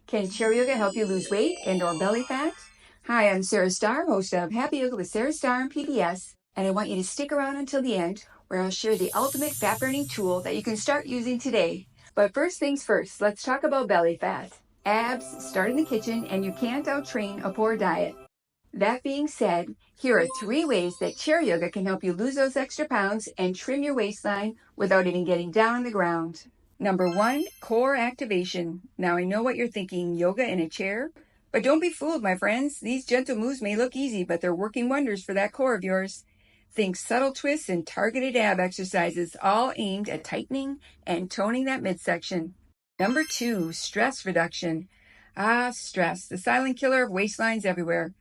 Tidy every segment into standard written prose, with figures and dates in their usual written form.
Can chair yoga help you lose weight and/or belly fat? Hi, I'm Sarah Starr, host of Happy Yoga with Sarah Starr on PBS, and I want you to stick around until the end, where I'll share the ultimate fat-burning tool that you can start using today. But first things first, let's talk about belly fat. Abs start in the kitchen, and you can't out-train a poor diet. That being said, here are 3 ways that chair yoga can help you lose those extra pounds and trim your waistline without even getting down on the ground. Number 1, core activation. Now I know what you're thinking, yoga in a chair? But don't be fooled, my friends. These gentle moves may look easy, but they're working wonders for that core of yours. Think subtle twists and targeted ab exercises, all aimed at tightening and toning that midsection. Number 2, stress reduction. Stress, the silent killer of waistlines everywhere.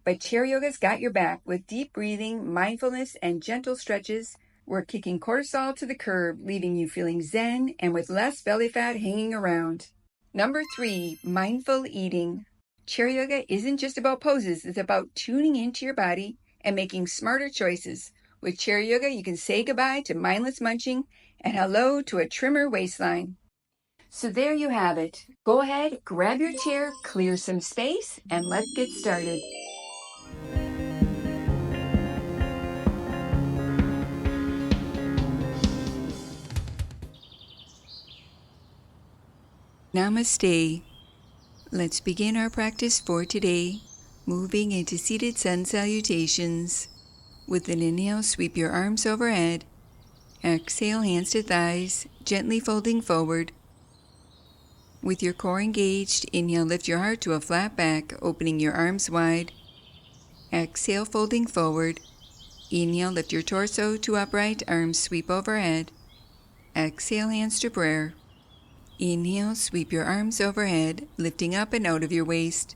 But chair yoga's got your back with deep breathing, mindfulness, and gentle stretches. We're kicking cortisol to the curb, leaving you feeling zen and with less belly fat hanging around. Number 3, mindful eating. Chair yoga isn't just about poses, it's about tuning into your body and making smarter choices. With chair yoga, you can say goodbye to mindless munching and hello to a trimmer waistline. So there you have it. Go ahead, grab your chair, clear some space, and let's get started. Namaste. Let's begin our practice for today, moving into seated sun salutations. With an inhale, sweep your arms overhead. Exhale, hands to thighs, gently folding forward. With your core engaged, inhale, lift your heart to a flat back, opening your arms wide. Exhale, folding forward. Inhale, lift your torso to upright, arms sweep overhead. Exhale, hands to prayer. Inhale, sweep your arms overhead, lifting up and out of your waist.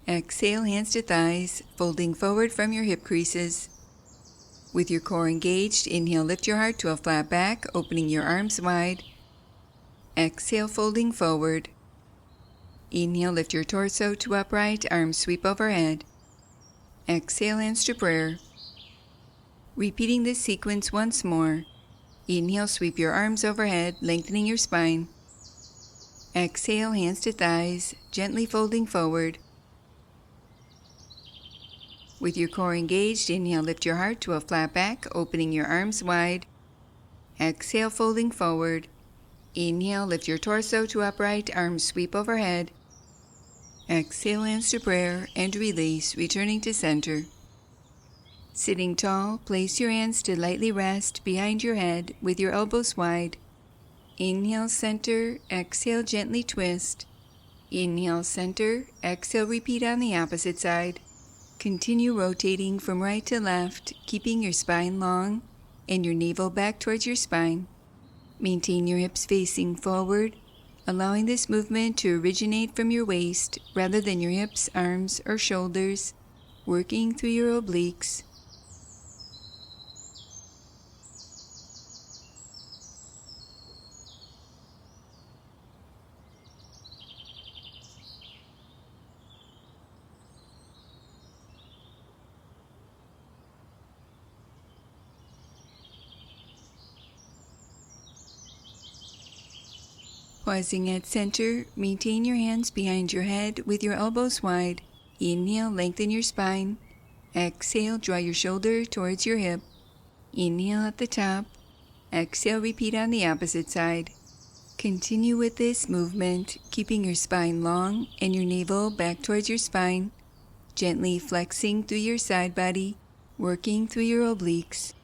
Exhale, hands to thighs, folding forward from your hip creases. With your core engaged, inhale, lift your heart to a flat back, opening your arms wide. Exhale, folding forward. Inhale, lift your torso to upright, arms sweep overhead. Exhale, hands to prayer. Repeating this sequence once more. Inhale, sweep your arms overhead, lengthening your spine. Exhale, hands to thighs, gently folding forward. With your core engaged, inhale, lift your heart to a flat back, opening your arms wide. Exhale, folding forward. Inhale, lift your torso to upright, arms sweep overhead. Exhale, hands to prayer, and release, returning to center. Sitting tall, place your hands to lightly rest behind your head with your elbows wide. Inhale, center, exhale, gently twist. Inhale, center, exhale, repeat on the opposite side. Continue rotating from right to left, keeping your spine long and your navel back towards your spine. Maintain your hips facing forward, allowing this movement to originate from your waist rather than your hips, arms, or shoulders, working through your obliques. Pausing at center, maintain your hands behind your head with your elbows wide. Inhale, lengthen your spine. Exhale, draw your shoulder towards your hip. Inhale at the top. Exhale, repeat on the opposite side. Continue with this movement, keeping your spine long and your navel back towards your spine, gently flexing through your side body, working through your obliques.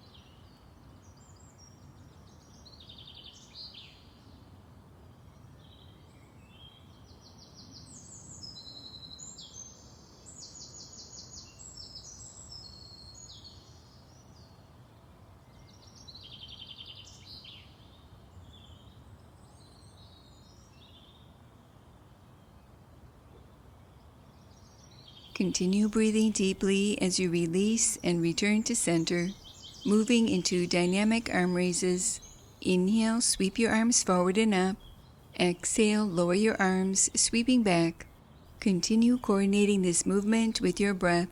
Continue breathing deeply as you release and return to center, moving into dynamic arm raises. Inhale, sweep your arms forward and up. Exhale, lower your arms, sweeping back. Continue coordinating this movement with your breath,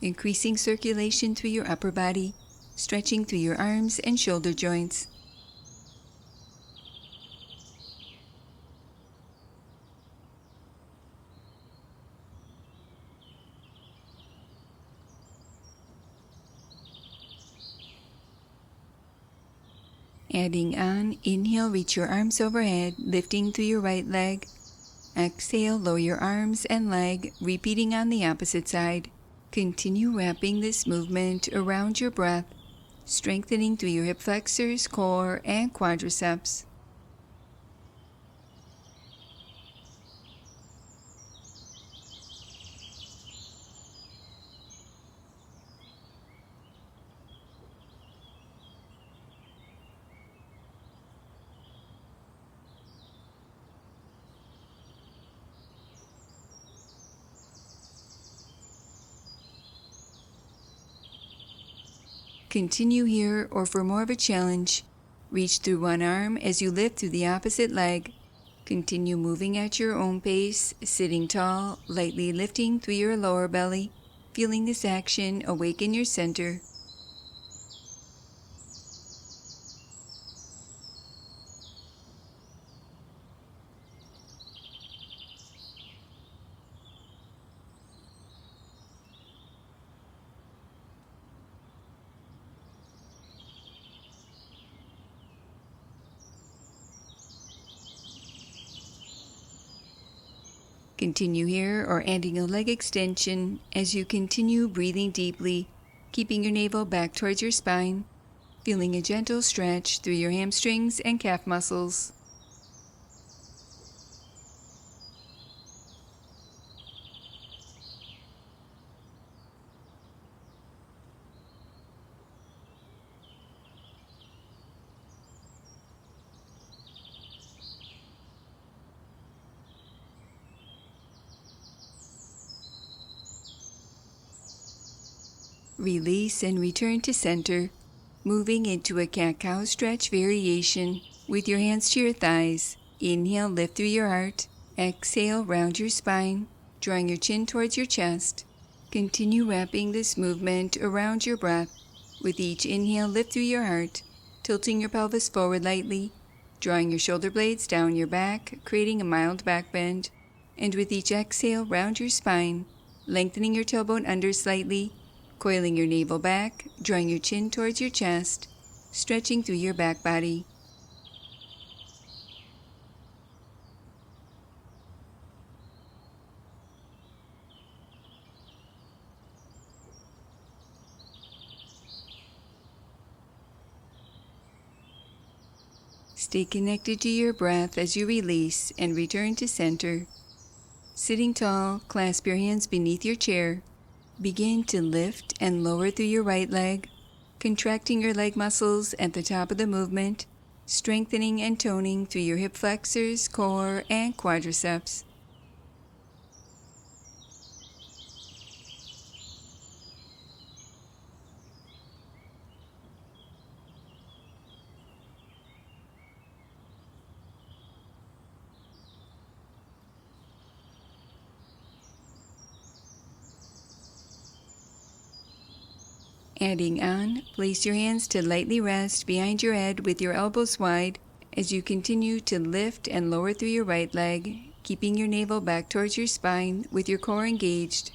increasing circulation through your upper body, stretching through your arms and shoulder joints. Adding on, inhale, reach your arms overhead, lifting through your right leg. Exhale, lower your arms and leg, repeating on the opposite side. Continue wrapping this movement around your breath, strengthening through your hip flexors, core, and quadriceps. Continue here, or for more of a challenge, reach through one arm as you lift through the opposite leg. Continue moving at your own pace, sitting tall, lightly lifting through your lower belly, feeling this action awaken your center. Continue here, or adding a leg extension as you continue breathing deeply, keeping your navel back towards your spine, feeling a gentle stretch through your hamstrings and calf muscles. Release and return to center, moving into a cat-cow stretch variation with your hands to your thighs. Inhale, lift through your heart. Exhale, round your spine, drawing your chin towards your chest. Continue wrapping this movement around your breath. With each inhale, lift through your heart, tilting your pelvis forward lightly, drawing your shoulder blades down your back, creating a mild back bend. And with each exhale, round your spine, lengthening your tailbone under slightly, coiling your navel back, drawing your chin towards your chest, stretching through your back body. Stay connected to your breath as you release and return to center. Sitting tall, clasp your hands beneath your chair. Begin to lift and lower through your right leg, contracting your leg muscles at the top of the movement, strengthening and toning through your hip flexors, core, and quadriceps. Adding on, place your hands to lightly rest behind your head with your elbows wide as you continue to lift and lower through your right leg, keeping your navel back towards your spine with your core engaged.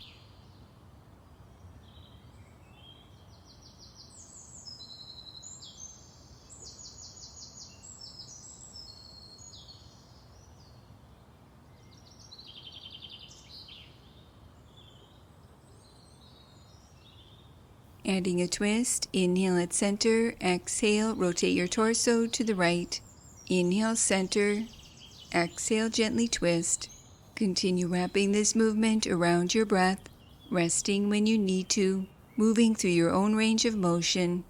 Adding a twist, inhale at center, exhale, rotate your torso to the right. Inhale, center, exhale, gently twist. Continue wrapping this movement around your breath, resting when you need to, moving through your own range of motion.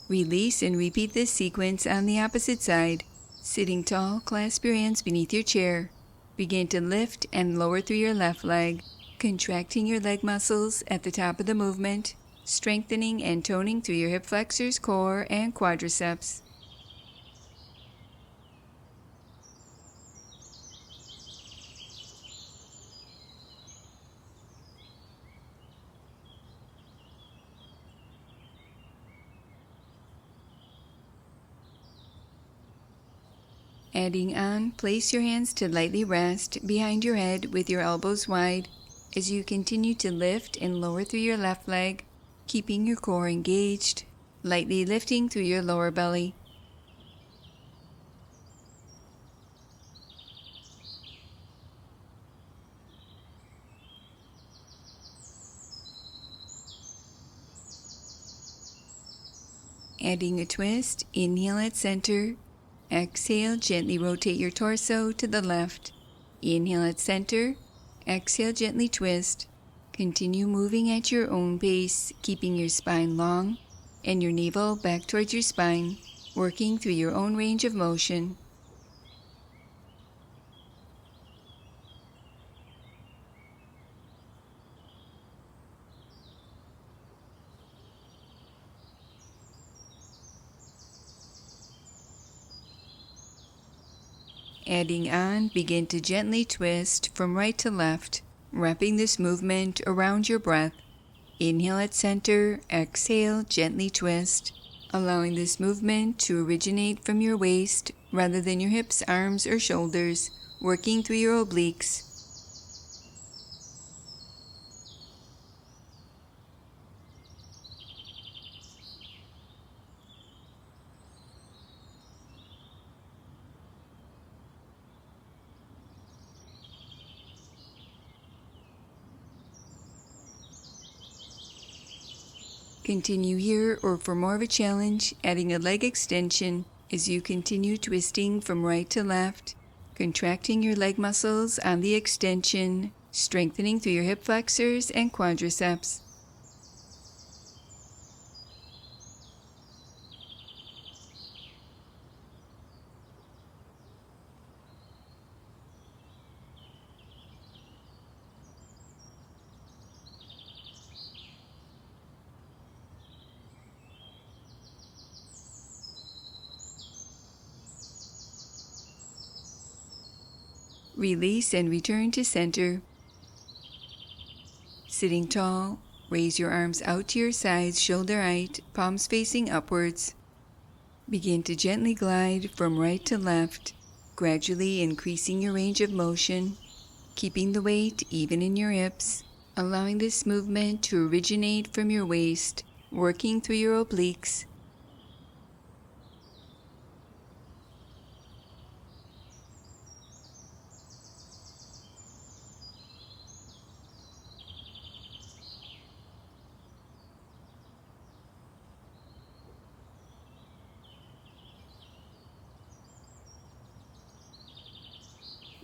Release and repeat this sequence on the opposite side. Sitting tall, clasp your hands beneath your chair. Begin to lift and lower through your left leg, contracting your leg muscles at the top of the movement, strengthening and toning through your hip flexors, core, and quadriceps. Adding on, place your hands to lightly rest behind your head with your elbows wide as you continue to lift and lower through your left leg, keeping your core engaged, lightly lifting through your lower belly. Adding a twist, inhale at center. Exhale, gently rotate your torso to the left. Inhale at center. Exhale, gently twist. Continue moving at your own pace, keeping your spine long and your navel back towards your spine, working through your own range of motion. Adding on, begin to gently twist from right to left, wrapping this movement around your breath. Inhale at center, exhale, gently twist, allowing this movement to originate from your waist rather than your hips, arms, or shoulders, working through your obliques. Continue here, or for more of a challenge, adding a leg extension as you continue twisting from right to left, contracting your leg muscles on the extension, strengthening through your hip flexors and quadriceps. Release and return to center. Sitting tall, raise your arms out to your sides, shoulder height, palms facing upwards. Begin to gently glide from right to left, gradually increasing your range of motion, keeping the weight even in your hips, allowing this movement to originate from your waist, working through your obliques.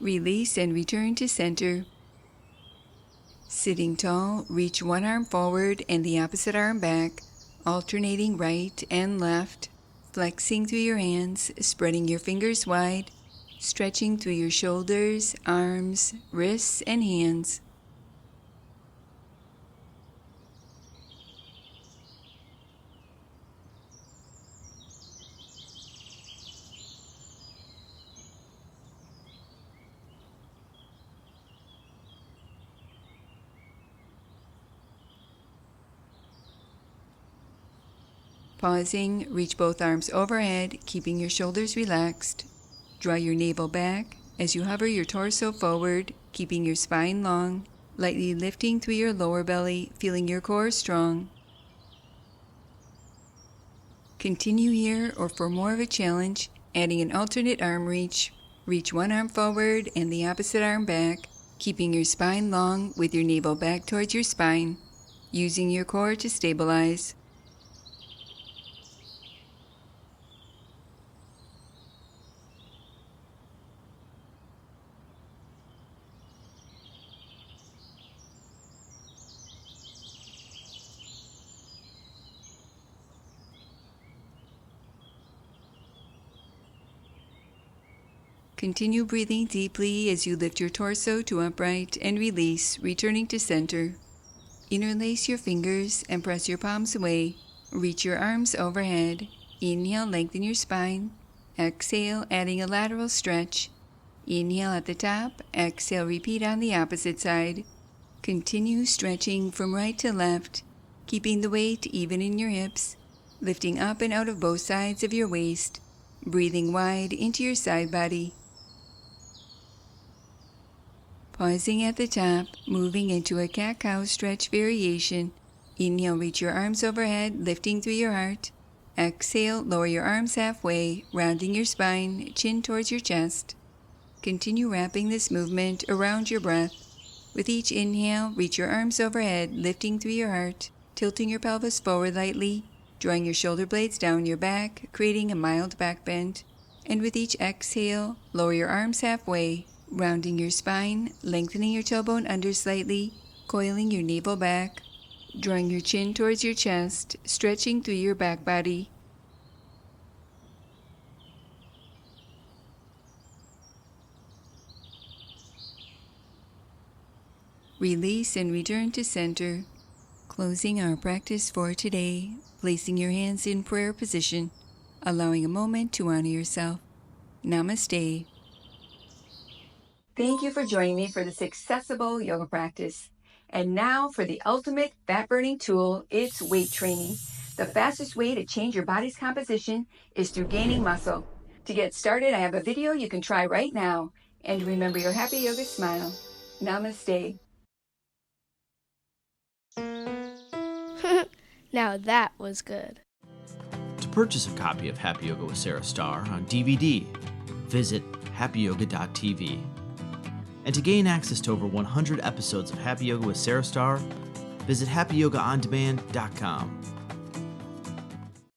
Release and return to center. Sitting tall, reach one arm forward and the opposite arm back, alternating right and left, flexing through your hands, spreading your fingers wide, stretching through your shoulders, arms, wrists, and hands. Pausing, reach both arms overhead, keeping your shoulders relaxed. Draw your navel back as you hover your torso forward, keeping your spine long, lightly lifting through your lower belly, feeling your core strong. Continue here, or for more of a challenge, adding an alternate arm reach. Reach one arm forward and the opposite arm back, keeping your spine long with your navel back towards your spine, using your core to stabilize. Continue breathing deeply as you lift your torso to upright and release, returning to center. Interlace your fingers and press your palms away. Reach your arms overhead. Inhale, lengthen your spine. Exhale, adding a lateral stretch. Inhale at the top. Exhale, repeat on the opposite side. Continue stretching from right to left, keeping the weight even in your hips, lifting up and out of both sides of your waist, breathing wide into your side body. Pausing at the top, moving into a cat-cow stretch variation. Inhale, reach your arms overhead, lifting through your heart. Exhale, lower your arms halfway, rounding your spine, chin towards your chest. Continue wrapping this movement around your breath. With each inhale, reach your arms overhead, lifting through your heart, tilting your pelvis forward lightly, drawing your shoulder blades down your back, creating a mild back bend. And with each exhale, lower your arms halfway, rounding your spine, lengthening your tailbone under slightly, coiling your navel back, drawing your chin towards your chest, stretching through your back body. Release and return to center. Closing our practice for today, placing your hands in prayer position, allowing a moment to honor yourself. Namaste. Thank you for joining me for this accessible yoga practice. And now for the ultimate fat-burning tool, it's weight training. The fastest way to change your body's composition is through gaining muscle. To get started, I have a video you can try right now. And remember your happy yoga smile. Namaste. Now that was good. To purchase a copy of Happy Yoga with Sarah Starr on DVD, visit happyyoga.tv. And to gain access to over 100 episodes of Happy Yoga with Sarah Starr, visit happyyogaondemand.com.